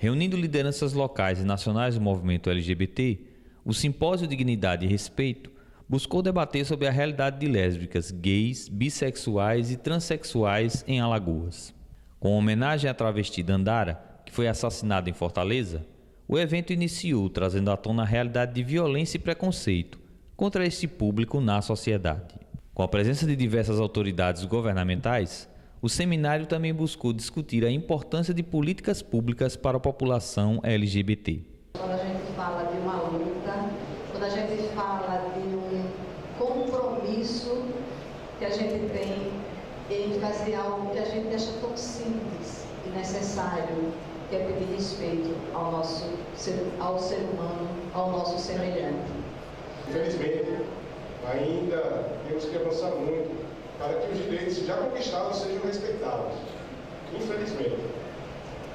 Reunindo lideranças locais e nacionais do movimento LGBT, o Simpósio Dignidade e Respeito buscou debater sobre a realidade de lésbicas, gays, bissexuais e transexuais em Alagoas. Com homenagem à travesti Dandara, que foi assassinada em Fortaleza, o evento iniciou trazendo à tona a realidade de violência e preconceito contra este público na sociedade. Com a presença de diversas autoridades governamentais, o seminário também buscou discutir a importância de políticas públicas para a população LGBT. Quando a gente fala de uma luta, quando a gente fala de um compromisso que a gente tem em fazer algo que a gente acha tão simples e necessário, que é pedir respeito ao ser humano, ao nosso semelhante. Infelizmente, ainda temos que avançar muito para que os direitos já conquistados sejam respeitados, infelizmente.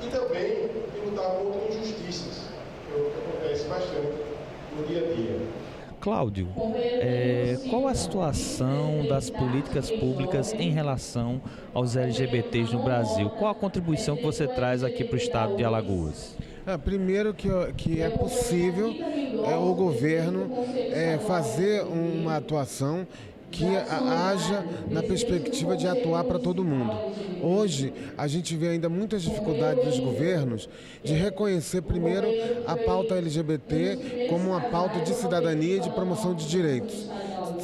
E também lutar contra injustiças, que acontece bastante no dia a dia. Cláudio, qual a situação das políticas públicas em relação aos LGBTs no Brasil? Qual a contribuição que você traz aqui para o estado de Alagoas? Primeiro que é possível o governo fazer uma atuação que haja na perspectiva de atuar para todo mundo. Hoje, a gente vê ainda muitas dificuldades dos governos de reconhecer, primeiro, a pauta LGBT como uma pauta de cidadania e de promoção de direitos.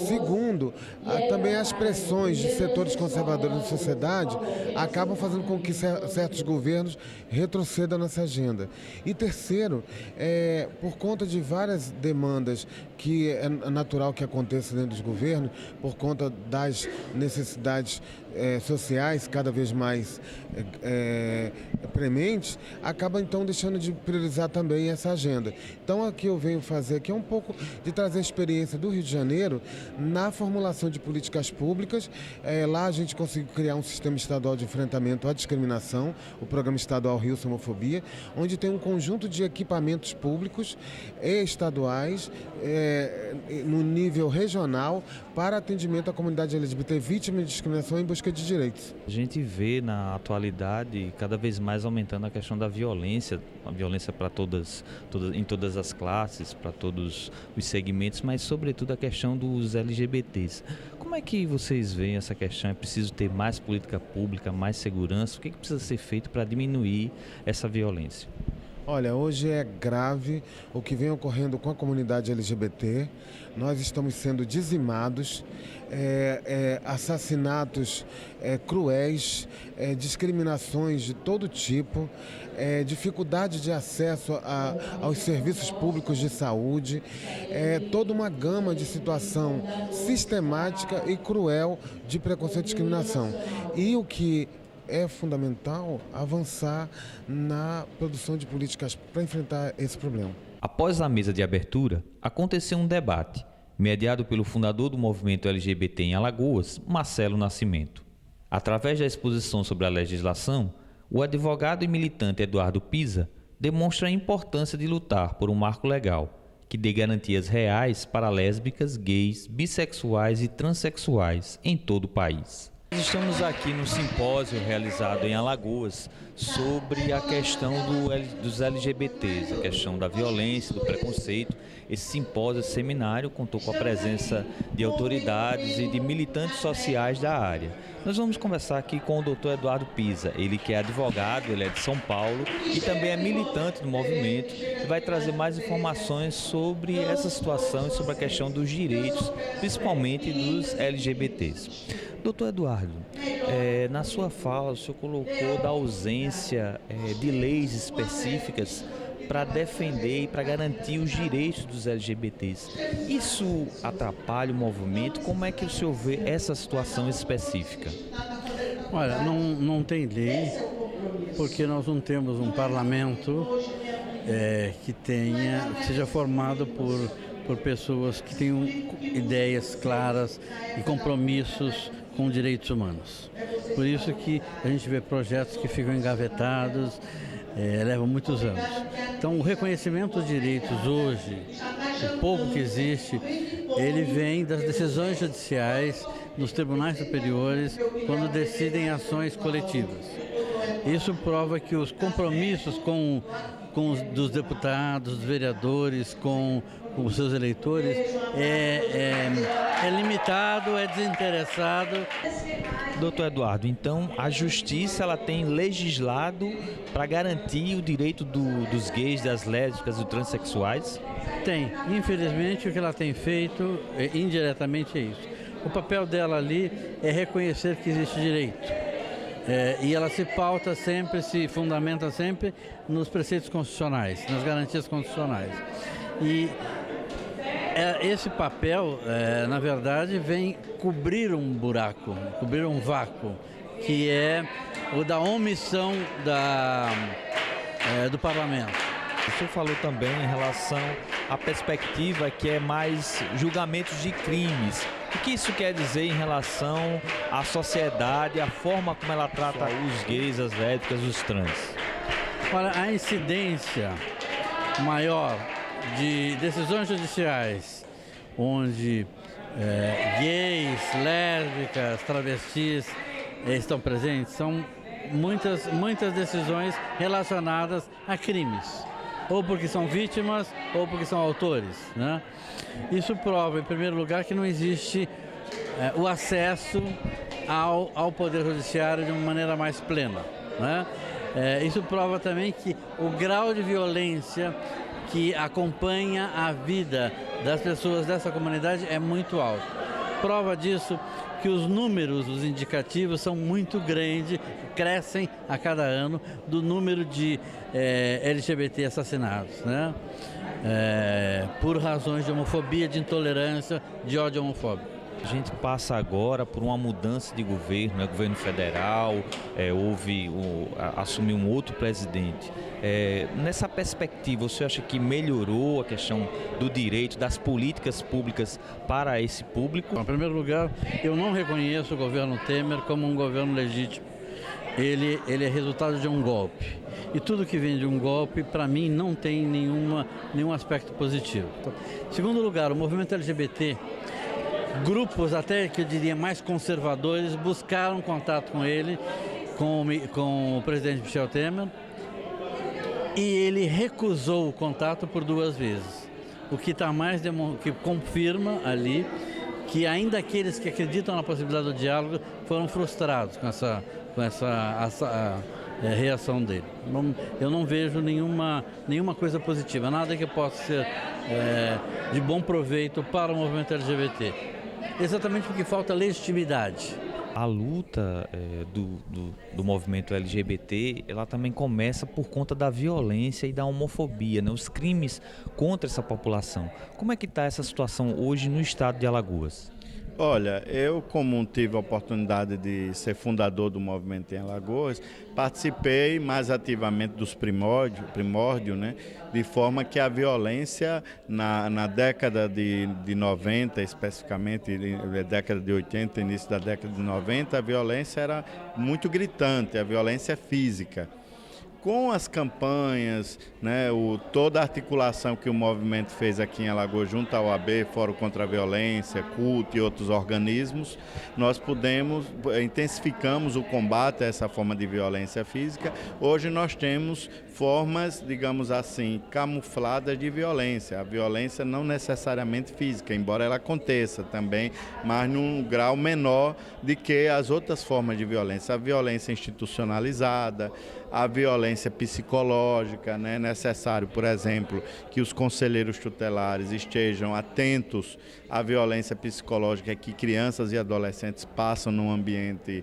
Segundo, também as pressões de setores conservadores da sociedade acabam fazendo com que certos governos retrocedam nessa agenda. E terceiro, por conta de várias demandas que é natural que aconteça dentro dos governos, por conta das necessidades sociais cada vez mais prementes, acaba então deixando de priorizar também essa agenda. Então aqui eu venho fazer aqui um pouco de trazer a experiência do Rio de Janeiro na formulação de políticas públicas. Lá a gente conseguiu criar um sistema estadual de enfrentamento à discriminação, o Programa Estadual Rio Sem Homofobia, onde tem um conjunto de equipamentos públicos e estaduais no nível regional para atendimento à comunidade LGBT vítima de discriminação em busca de direitos. A gente vê na atualidade cada vez mais aumentando a questão da violência, a violência para em todas as classes, para todos os segmentos, mas sobretudo a questão dos LGBTs. Como é que vocês veem essa questão? É preciso ter mais política pública, mais segurança? O que precisa ser feito para diminuir essa violência? Olha, hoje é grave o que vem ocorrendo com a comunidade LGBT. Nós estamos sendo dizimados, assassinatos cruéis, discriminações de todo tipo, dificuldade de acesso aos serviços públicos de saúde, toda uma gama de situação sistemática e cruel de preconceito e discriminação. E o que é fundamental avançar na produção de políticas para enfrentar esse problema. Após a mesa de abertura, aconteceu um debate, mediado pelo fundador do movimento LGBT em Alagoas, Marcelo Nascimento. Através da exposição sobre a legislação, o advogado e militante Eduardo Pisa demonstra a importância de lutar por um marco legal que dê garantias reais para lésbicas, gays, bissexuais e transexuais em todo o país. Estamos aqui no simpósio realizado em Alagoas sobre a questão dos LGBTs, a questão da violência, do preconceito. Esse simpósio, esse seminário, contou com a presença de autoridades e de militantes sociais da área. Nós vamos conversar aqui com o Dr. Eduardo Pisa, ele que é advogado, ele é de São Paulo e também é militante do movimento e vai trazer mais informações sobre essa situação e sobre a questão dos direitos, principalmente dos LGBTs. Doutor Eduardo, na sua fala o senhor colocou da ausência de leis específicas para defender e para garantir os direitos dos LGBTs. Isso atrapalha o movimento? Como é que o senhor vê essa situação específica? Olha, não tem lei, porque nós não temos um parlamento que seja formado por pessoas que tenham ideias claras e compromissos com direitos humanos. Por isso que a gente vê projetos que ficam engavetados, levam muitos anos. Então, o reconhecimento dos direitos hoje, o pouco que existe, ele vem das decisões judiciais nos tribunais superiores quando decidem ações coletivas. Isso prova que os compromissos dos deputados, dos vereadores, com os seus eleitores é limitado, é desinteressado. Doutor Eduardo, então a justiça ela tem legislado para garantir o direito dos gays, das lésbicas e dos transexuais? Tem. Infelizmente, o que ela tem feito, indiretamente, é isso. O papel dela ali é reconhecer que existe direito. E ela se pauta sempre, se fundamenta sempre nos preceitos constitucionais, nas garantias constitucionais. E esse papel, na verdade, vem cobrir um buraco, cobrir um vácuo, que é o da omissão do parlamento. O senhor falou também em relação à perspectiva que é mais julgamentos de crimes. O que isso quer dizer em relação à sociedade, a forma como ela trata os gays, as lésbicas, os trans? Olha, a incidência maior de decisões judiciais onde gays, lésbicas, travestis estão presentes são muitas decisões relacionadas a crimes, ou porque são vítimas ou porque são autores, né? Isso prova, em primeiro lugar, que não existe o acesso ao Poder Judiciário de uma maneira mais plena, né? Isso prova também que o grau de violência que acompanha a vida das pessoas dessa comunidade é muito alto. Prova disso que os números, os indicativos são muito grandes, crescem a cada ano do número de LGBT assassinados, né? Por razões de homofobia, de intolerância, de ódio homofóbico. A gente passa agora por uma mudança de governo, né? Governo federal, assumiu um outro presidente. Nessa perspectiva, você acha que melhorou a questão do direito, das políticas públicas para esse público? Em primeiro lugar, eu não reconheço o governo Temer como um governo legítimo. Ele é resultado de um golpe. E tudo que vem de um golpe, para mim, não tem nenhum aspecto positivo. Em segundo lugar, o movimento LGBT, grupos até que eu diria mais conservadores, buscaram contato com ele, com o presidente Michel Temer, e ele recusou o contato por 2 vezes. O que que confirma ali que ainda aqueles que acreditam na possibilidade do diálogo foram frustrados com essa reação dele. Eu não vejo nenhuma coisa positiva, nada que possa ser de bom proveito para o movimento LGBT. Exatamente porque falta legitimidade. A luta do movimento LGBT, ela também começa por conta da violência e da homofobia, né? Os crimes contra essa população. Como é que está essa situação hoje no estado de Alagoas? Olha, eu como tive a oportunidade de ser fundador do movimento em Alagoas, participei mais ativamente dos primórdio, né? De forma que a violência na década de 90, especificamente, década de 80, início da década de 90, a violência era muito gritante, a violência física. Com as campanhas, né, toda a articulação que o movimento fez aqui em Alagoas junto ao OAB, Fórum contra a Violência, CUT e outros organismos, nós intensificamos o combate a essa forma de violência física. Hoje nós temos formas, digamos assim, camufladas de violência. A violência não necessariamente física, embora ela aconteça também, mas num grau menor do que as outras formas de violência. A violência institucionalizada, a violência psicológica, né? É necessário, por exemplo, que os conselheiros tutelares estejam atentos à violência psicológica que crianças e adolescentes passam no ambiente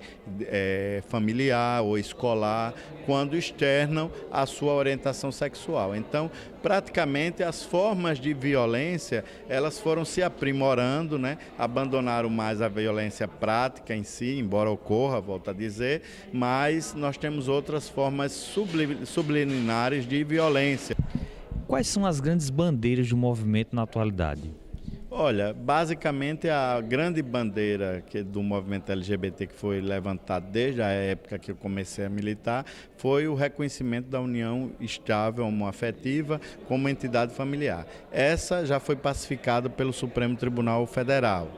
familiar ou escolar, quando externam a sua orientação sexual. Então, praticamente as formas de violência, elas foram se aprimorando, né? Abandonaram mais a violência prática em si, embora ocorra, volto a dizer, mas nós temos outras formas subliminares de violência. Quais são as grandes bandeiras do movimento na atualidade? Olha, basicamente a grande bandeira do movimento LGBT que foi levantada desde a época que eu comecei a militar foi o reconhecimento da união estável homoafetiva como entidade familiar. Essa já foi pacificada pelo Supremo Tribunal Federal.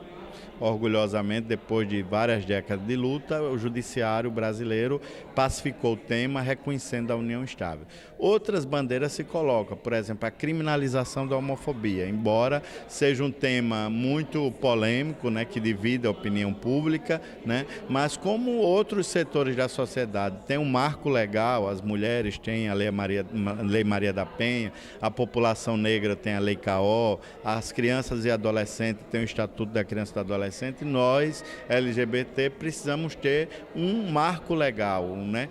Orgulhosamente, depois de várias décadas de luta, o judiciário brasileiro pacificou o tema, reconhecendo a união estável. Outras bandeiras se colocam, por exemplo, a criminalização da homofobia, embora seja um tema muito polêmico, né, que divide a opinião pública, né, mas como outros setores da sociedade têm um marco legal, as mulheres têm a Lei Maria da Penha, a população negra tem a Lei CAO, as crianças e adolescentes têm o Estatuto da Criança e do Adolescente, nós, LGBT, precisamos ter um marco legal, né?